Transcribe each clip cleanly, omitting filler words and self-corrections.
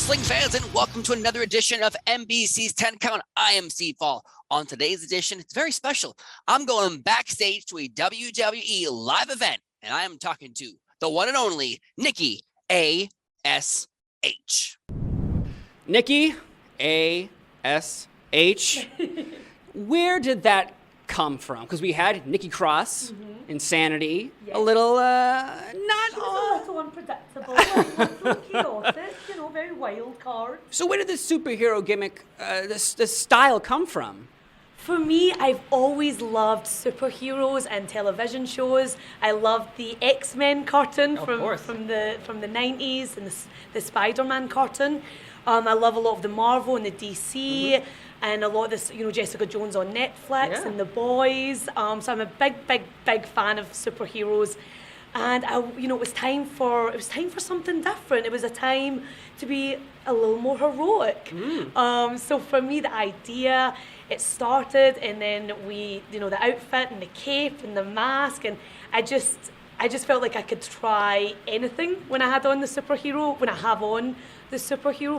wrestling fans, and welcome to another edition of NBC's 10 Count. I am Steve Fall. On today's edition, it's very special. I'm going backstage to a WWE Live Event, and I am talking to the one and only Nikki A.S.H. Nikki A.S.H. Where did that come from? Because we had Nikki Cross, Insanity, yes. a little, She was a little unpredictable, a little chaotic, very wild card. So where did this superhero gimmick, this style come from? For me, I've always loved superheroes and television shows. I loved the X-Men cartoon from the 90s and the Spider-Man cartoon. I love a lot of the Marvel and the DC. And a lot of this, Jessica Jones on Netflix and The Boys. So I'm a big fan of superheroes. And it was time for something different. It was a time to be a little more heroic. So for me, the idea, it started, and then we, the outfit and the cape and the mask, and I just felt like I could try anything when I have on the superhero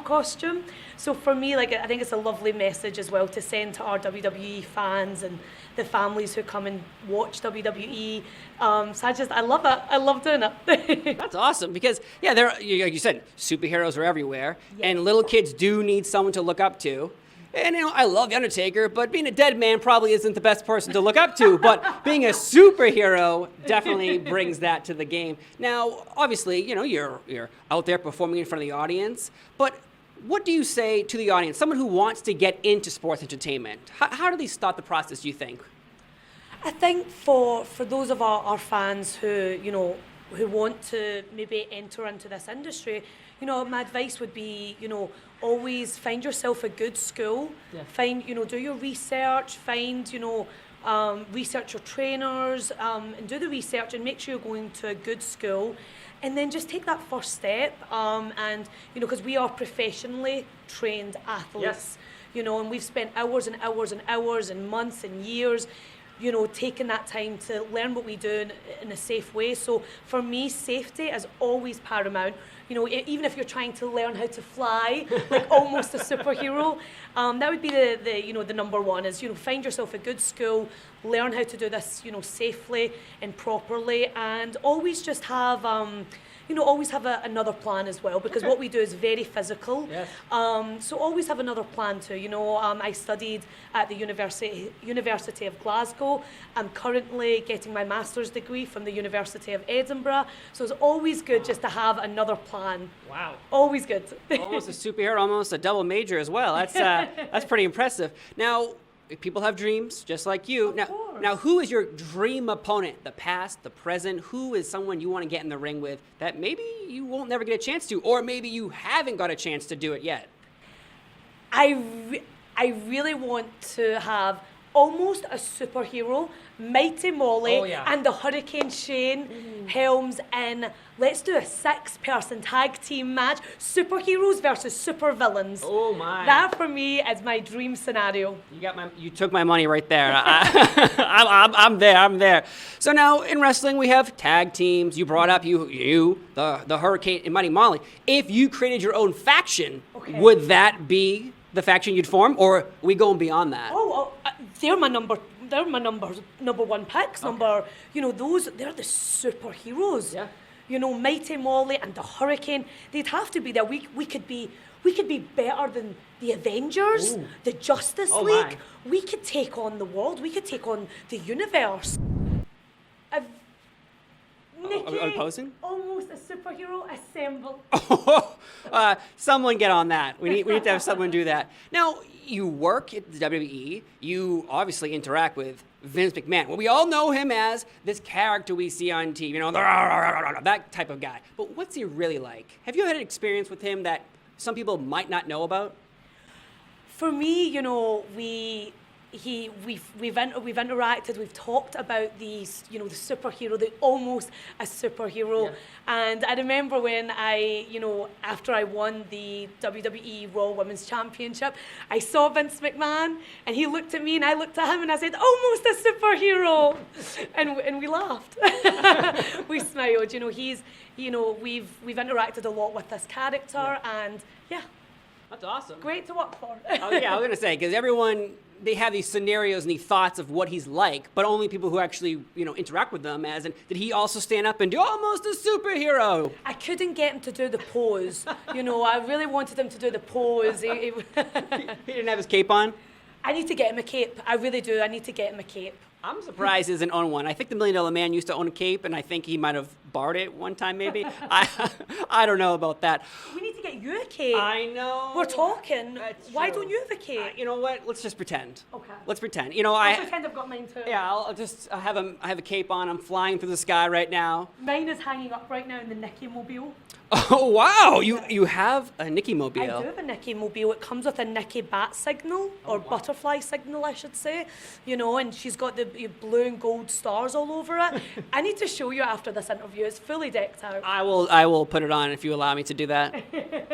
costume. So for me, I think it's a lovely message as well to send to our WWE fans and the families who come and watch WWE. So I love it. I love doing it. That's awesome because, there, like you said, superheroes are everywhere, and little kids do need someone to look up to. And, I love The Undertaker, but being a dead man probably isn't the best person to look up to. But being a superhero definitely brings that to the game. Now, obviously, you're out there performing in front of the audience. But what do you say to the audience, someone who wants to get into sports entertainment? How do they start the process, do you think? I think for those of our fans who want to maybe enter into this industry, my advice would be, always find yourself a good school. Find, do your research, research your trainers, and do the research and make sure you're going to a good school. And then just take that first step. And, because we are professionally trained athletes, and we've spent hours and hours and hours and months and years taking that time to learn what we do in a safe way. So for me, safety is always paramount. Even if you're trying to learn how to fly, like almost a superhero, that would be the number one is, find yourself a good school, learn how to do this, safely and properly, and always just have, always have another plan as well, because what we do is very physical. So always have another plan too. I studied at the University of Glasgow. I'm currently getting my master's degree from the University of Edinburgh. So it's always good just to have another plan. Wow. Always good. Almost a superhero, almost a double major as well. That's pretty impressive. Now, people have dreams, just like you. Now, who is your dream opponent? The past, the present? Who is someone you want to get in the ring with that maybe you won't never get a chance to, or maybe you haven't got a chance to do it yet? I really want to have almost a superhero, Mighty Molly and the Hurricane Shane Helms in. Let's do a 6-person tag team match. Superheroes versus supervillains. Oh my! That for me is my dream scenario. You took my money right there. I'm there. So now in wrestling we have tag teams. You brought up the Hurricane and Mighty Molly. If you created your own faction, would that be the faction you'd form, or are we going beyond that? They're my number one picks. They're the superheroes. Mighty Molly and the Hurricane, they'd have to be there. We could be better than the Avengers, the Justice League. We could take on the world. We could take on the universe. Nikki, opposing? Almost a superhero assemble. Someone get on that. We need to have someone do that. Now, you work at the WWE. You obviously interact with Vince McMahon. Well, we all know him as this character we see on TV, that type of guy. But what's he really like? Have you had an experience with him that some people might not know about? For me, we we've interacted, we've talked about these, the superhero, almost a superhero. Yeah. And I remember when after I won the WWE Raw Women's Championship, I saw Vince McMahon, and he looked at me, and I looked at him, and I said, almost a superhero, and we laughed, we smiled. We've interacted a lot with this character, and yeah. That's awesome. Great to work for. Oh, yeah, I was going to say, because everyone, they have these scenarios and these thoughts of what he's like, but only people who actually, interact with them as, and did he also stand up and do almost a superhero? I couldn't get him to do the pose. I really wanted him to do the pose. He didn't have his cape on? I need to get him a cape. I really do. I need to get him a cape. I'm surprised he doesn't own one. I think the $1 Million Man used to own a cape, and I think he might have borrowed it one time, maybe. I don't know about that. We need to get you a cape. I know. We're talking. That's Why true. don't you have a cape? You know what? Let's just pretend. Okay. Let's pretend. I'll pretend I've got mine too. Yeah, I have a cape on. I'm flying through the sky right now. Mine is hanging up right now in the Nikki Mobile. Oh wow! You have a Nikki Mobile. I do have a Nikki Mobile. It comes with a Nikki bat signal, or butterfly signal, I should say. And she's got the blue and gold stars all over it. I need to show you after this interview. It's fully decked out. I will put it on if you allow me to do that.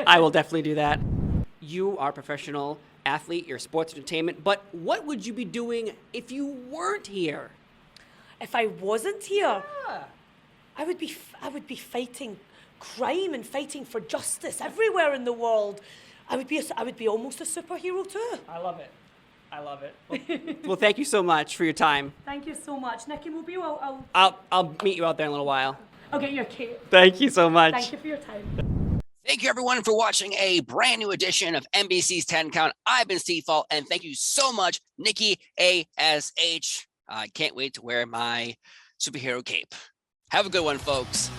I will definitely do that. You are a professional athlete. You're sports entertainment. But what would you be doing if you weren't here? If I wasn't here, Yeah. I would be fighting crime and fighting for justice everywhere in the world. I would be almost a superhero too. I love it. Well, thank you so much for your time. Thank you so much, Nikki Mobile. I'll meet you out there in a little while. I'll get you a cape. Thank you so much. Thank you for your time. Thank you, everyone, for watching a brand new edition of NBC's 10 Count. I've been Steve Fault, and thank you so much, Nikki A.S.H. I can't wait to wear my superhero cape. Have a good one, folks.